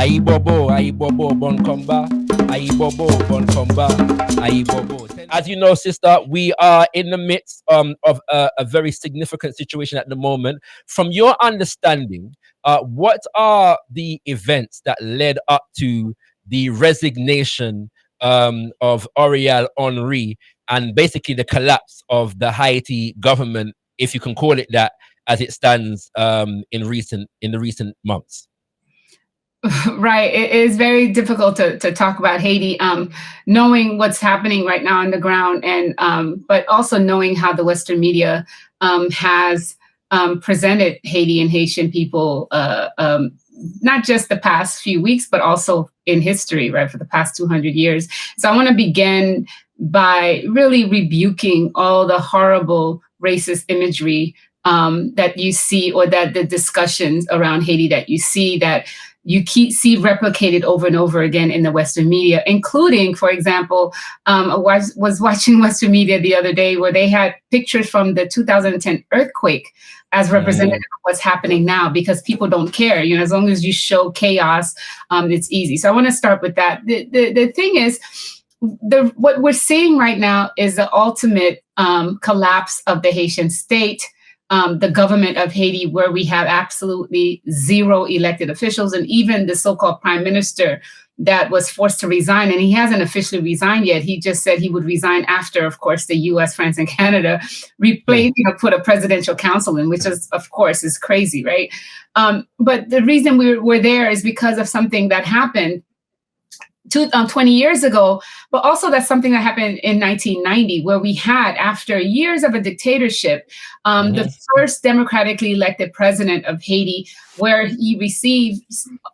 Aibobo, bon combat. Aibobo, bon combat. Aibobo. As you know, sister, we are in the midst of a very significant situation at the moment. From your understanding, what are the events that led up to the resignation of Ariel Henry and basically the collapse of the Haiti government, if you can call it that, as it stands in the recent months? Right. It is very difficult to talk about Haiti, knowing what's happening right now on the ground, and but also knowing how the Western media has presented Haiti and Haitian people, not just the past few weeks, but also in history, right, for the past 200 years. So I want to begin by really rebuking all the horrible racist imagery that you see, or that the discussions around Haiti that you see, that you see replicated over and over again in the Western media, including, for example, I was watching Western media the other day where they had pictures from the 2010 earthquake as representative of what's happening now, because people don't care. You know, as long as you show chaos, it's easy. So I want to start with that. The thing is, what we're seeing right now is the ultimate collapse of the Haitian state. The government of Haiti, where we have absolutely zero elected officials, and even the so-called prime minister that was forced to resign, and he hasn't officially resigned yet. He just said he would resign after, of course, the US, France, and Canada put a presidential council in, which is, of course, is crazy, right? But the reason we're there is because of something that happened 20 years ago, but also that's something that happened in 1990, where we had, after years of a dictatorship, the first democratically elected president of Haiti, where he received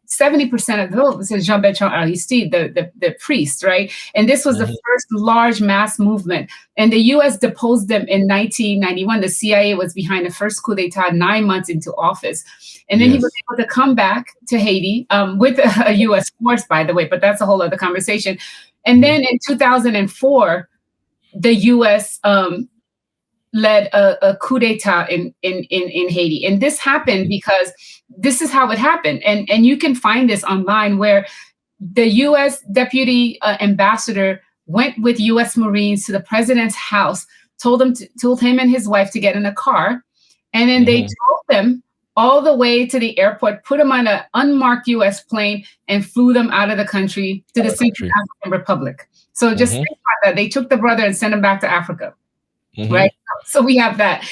70% of the vote. This is Jean-Bertrand Aristide, the priest, right? And this was the first large mass movement. And the US deposed them in 1991. The CIA was behind the first coup d'etat 9 months into office. And then he was able to come back to Haiti with a US force, by the way, but that's a whole other conversation. And then in 2004, the US led a coup d'etat in Haiti. And this happened because this is how it happened. And you can find this online, where the US deputy ambassador went with US Marines to the president's house, told him and his wife to get in a car. And then they drove them all the way to the airport, put them on an unmarked US plane, and flew them out of the country to the Central African Republic. So just think about that. They took the brother and sent him back to Africa, right? So we have that.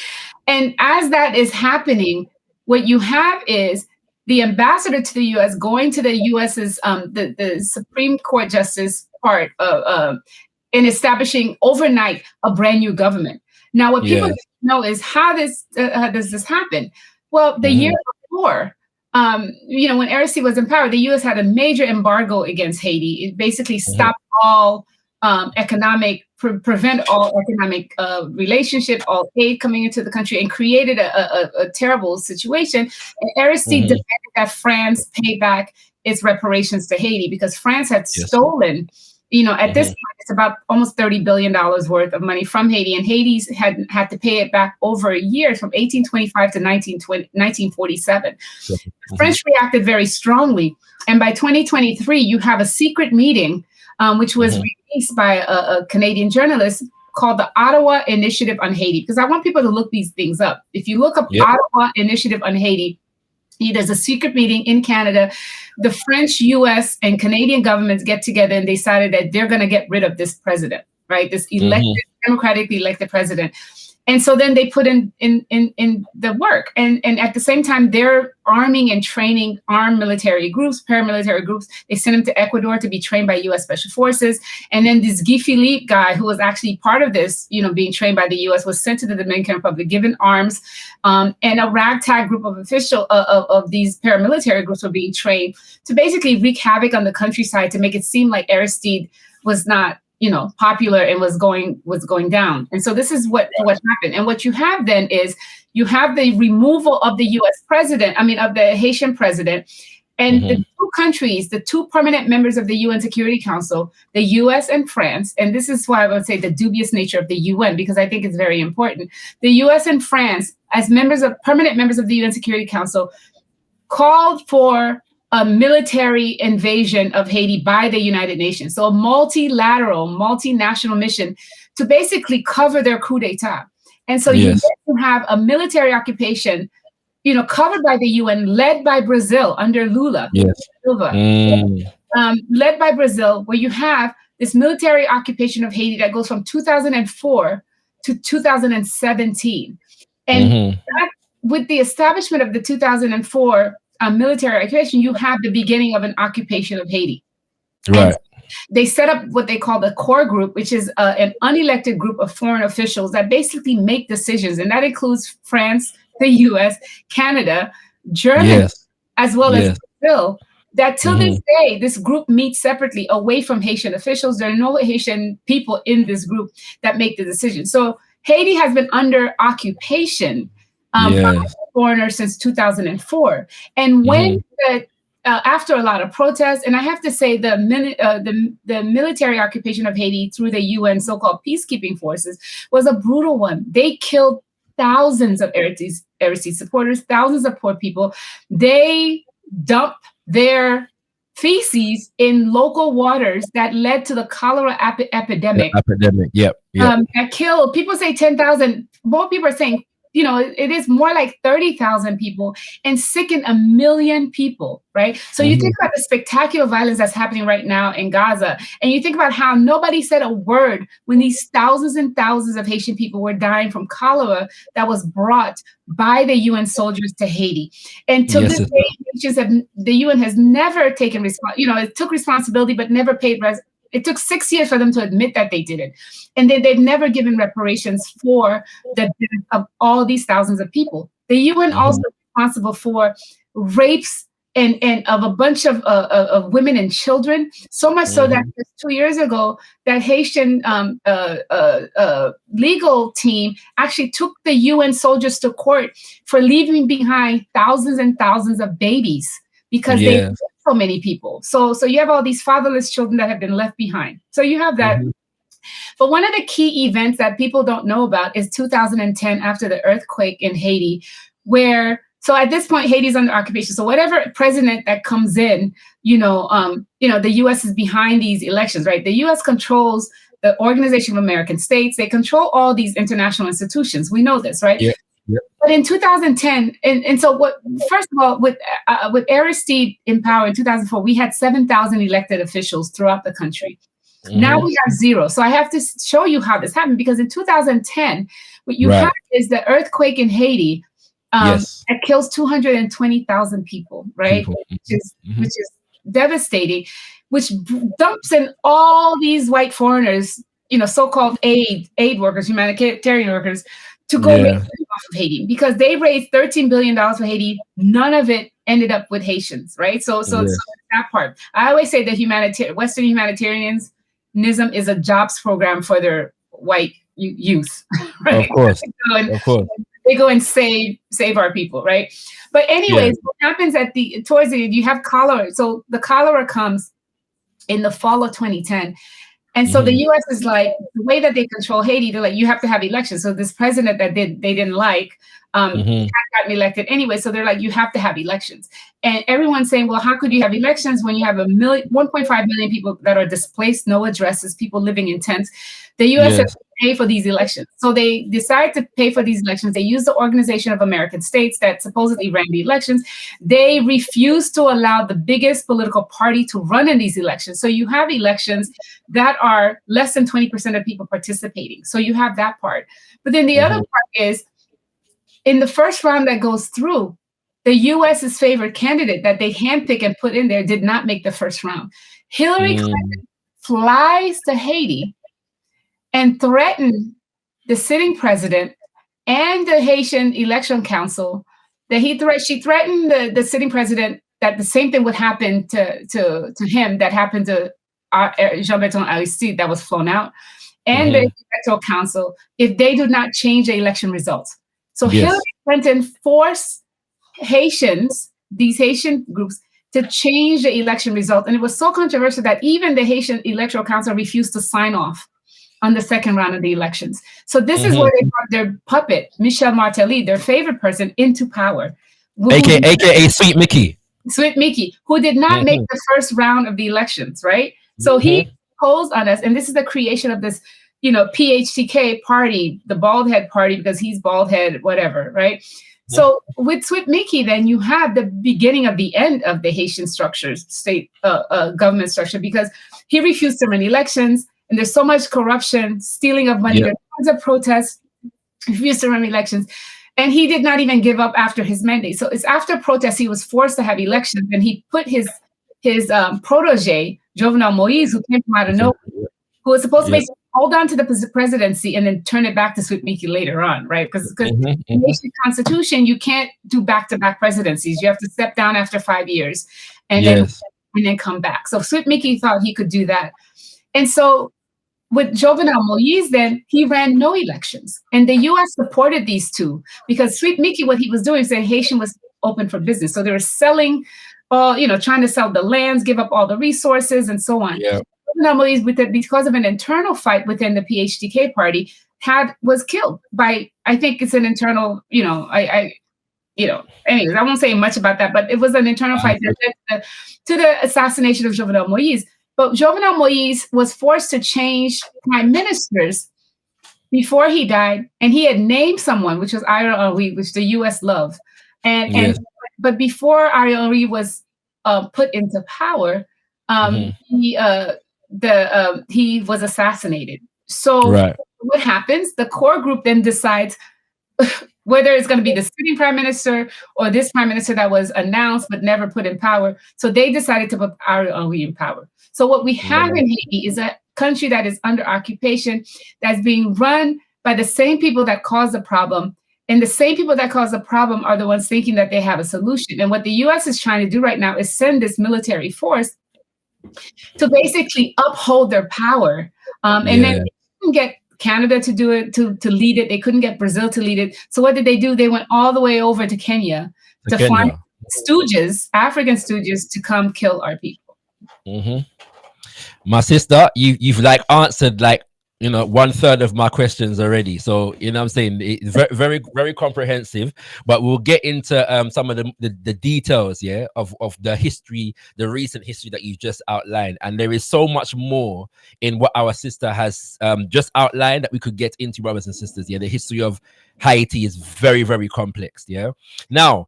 And as that is happening, what you have is the ambassador to the US going to the US's, the Supreme Court justice part of, in establishing overnight a brand new government. Now, what people know is how does this happen? Well, the year before, when Aristide was in power, the U.S. had a major embargo against Haiti. It basically stopped all prevent all economic relationship, all aid coming into the country, and created a terrible situation. And Aristide demanded that France pay back its reparations to Haiti, because France had stolen, at this point, it's about almost $30 billion worth of money from Haiti, and Haiti had to pay it back over a year, from 1825 to 1947. The French reacted very strongly, and by 2023, you have a secret meeting, which was released by a Canadian journalist, called the Ottawa Initiative on Haiti, because I want people to look these things up. If you look up Ottawa Initiative on Haiti, there's a secret meeting in Canada. The French, US, and Canadian governments get together and decided that they're going to get rid of this president, right? This democratically elected president. And so then they put in the work. And at the same time, they're arming and training armed military groups, paramilitary groups. They sent them to Ecuador to be trained by US Special Forces. And then this Guy Philippe guy, who was actually part of this, being trained by the US, was sent to the Dominican Republic, given arms. And a ragtag group of of these paramilitary groups were being trained to basically wreak havoc on the countryside, to make it seem like Aristide was not popular and was going down. And so this is what happened. And what you have then is you have the removal of the US president, of the Haitian president, and the two countries, the two permanent members of the UN Security Council, the US and France, and this is why I would say the dubious nature of the UN, because I think it's very important. The US and France, as permanent members of the UN Security Council, called for a military invasion of Haiti by the United Nations. So a multilateral, multinational mission to basically cover their coup d'etat. And so you get to have a military occupation, covered by the UN, led by Brazil under Lula. Silva, led by Brazil, where you have this military occupation of Haiti that goes from 2004 to 2017. And with the establishment of the 2004 military occupation, you have the beginning of an occupation of Haiti. Right. And they set up what they call the core group, which is an unelected group of foreign officials that basically make decisions. And that includes France, the US, Canada, Germany, as well as Brazil. That till this day, this group meets separately away from Haitian officials. There are no Haitian people in this group that make the decision. So Haiti has been under occupation by foreigners since 2004. And when after a lot of protests, and I have to say the military occupation of Haiti through the UN so-called peacekeeping forces was a brutal one. They killed thousands of Haitis supporters, thousands of poor people. They dumped their feces in local waters that led to the cholera epidemic. That killed, people say 10,000. More people are saying, it is more like 30,000 people and sickened 1 million people, right? So you think about the spectacular violence that's happening right now in Gaza, and you think about how nobody said a word when these thousands and thousands of Haitian people were dying from cholera that was brought by the UN soldiers to Haiti. And to this day, the UN has never taken it took responsibility, but never paid it took 6 years for them to admit that they did it. And then they've never given reparations for the death of all these thousands of people. The UN also is responsible for rapes and of a bunch of women and children, so much so that just 2 years ago, that Haitian legal team actually took the UN soldiers to court for leaving behind thousands and thousands of babies because they killed so many people. So you have all these fatherless children that have been left behind. So you have that. But one of the key events that people don't know about is 2010 after the earthquake in Haiti, so at this point, Haiti's under occupation. So whatever president that comes in, the U.S. is behind these elections, right? The U.S. controls the Organization of American States. They control all these international institutions. We know this, right? But in 2010, and so first of all, with Aristide in power in 2004, we had 7,000 elected officials throughout the country. Now we have 0. So I have to show you how this happened, because in 2010, what you have is the earthquake in Haiti that kills 220,000 people, right? Which is devastating, which dumps in all these white foreigners, so-called aid workers, humanitarian workers, to go make money off of Haiti, because they raised $13 billion for Haiti. None of it ended up with Haitians, right? So that part. I always say that Western humanitarianism is a jobs program for their white youth, right? Of course. They go and save our people, right? But anyways, what happens towards the end, you have cholera. So the cholera comes in the fall of 2010. And so the U.S. is like, the way that they control Haiti, they're like, you have to have elections. So this president that they didn't like had gotten elected anyway. So they're like, you have to have elections. And everyone's saying, well, how could you have elections when you have 1.5 million people that are displaced, no addresses, people living in tents? The U.S. has to pay for these elections. So they decide to pay for these elections. They use the Organization of American States that supposedly ran the elections. They refuse to allow the biggest political party to run in these elections. So you have elections that are less than 20% of people participating. So you have that part. But then the other part is, in the first round that goes through, the U.S.'s favorite candidate that they handpick and put in there did not make the first round. Hillary Clinton flies to Haiti and threatened the sitting president and the Haitian Election Council she threatened the sitting president that the same thing would happen to him that happened to Jean-Bertrand Aristide that was flown out, and the Electoral Council, if they do not change the election results. So Hillary Clinton forced these Haitian groups, to change the election result. And it was so controversial that even the Haitian Electoral Council refused to sign off on the second round of the elections. So this is where they brought their puppet, Michel Martelly, their favorite person, into power. AKA Sweet Mickey. Sweet Mickey, who did not make the first round of the elections, right? So he posed on us, and this is the creation of this, PHTK party, the bald head party, because he's bald head, whatever, right? So with Sweet Mickey, then you have the beginning of the end of the Haitian structures, state government structure, because he refused to run elections, and there's so much corruption, stealing of money, there's tons of protests, refused to run elections. And he did not even give up after his mandate. So it's after protests, he was forced to have elections, and he put his protege, Jovenel Moise, who came from out of nowhere, who was supposed to basically hold on to the presidency and then turn it back to Sweet Mickey later on, right? Because in the Haitian Constitution, you can't do back-to-back presidencies. You have to step down after 5 years and then come back. So Sweet Mickey thought he could do that. And so with Jovenel Moise, then he ran no elections. And the US supported these two because Sweet Mickey, what he was doing, saying Haitian was open for business. So they were selling, trying to sell the lands, give up all the resources and so on. Yeah. Jovenel Moise, because of an internal fight within the PHTK party, was killed by, I think it's an internal, anyways, I won't say much about that, but it was an internal fight that led to the assassination of Jovenel Moise. But Jovenel Moise was forced to change prime ministers before he died, and he had named someone, which was Ariel Henry, which the U.S. loved. But before Ariel Henry was put into power, he was assassinated. So what happens? The core group then decides whether it's going to be the sitting prime minister or this prime minister that was announced but never put in power. So they decided to put Ariel Henry in power. So what we have in Haiti is a country that is under occupation, that's being run by the same people that caused the problem. And the same people that caused the problem are the ones thinking that they have a solution. And what the US is trying to do right now is send this military force to basically uphold their power. And then they couldn't get Canada to do it, to lead it. They couldn't get Brazil to lead it. So what did they do? They went all the way over to Kenya to find stooges, African stooges, to come kill our people. My sister, you've like answered like 1/3 of my questions already. So I'm saying it's very, very, very comprehensive. But we'll get into some of the details, of the history, the recent history that you've just outlined. And there is so much more in what our sister has just outlined that we could get into, brothers and sisters. The history of Haiti is very, very complex. Now.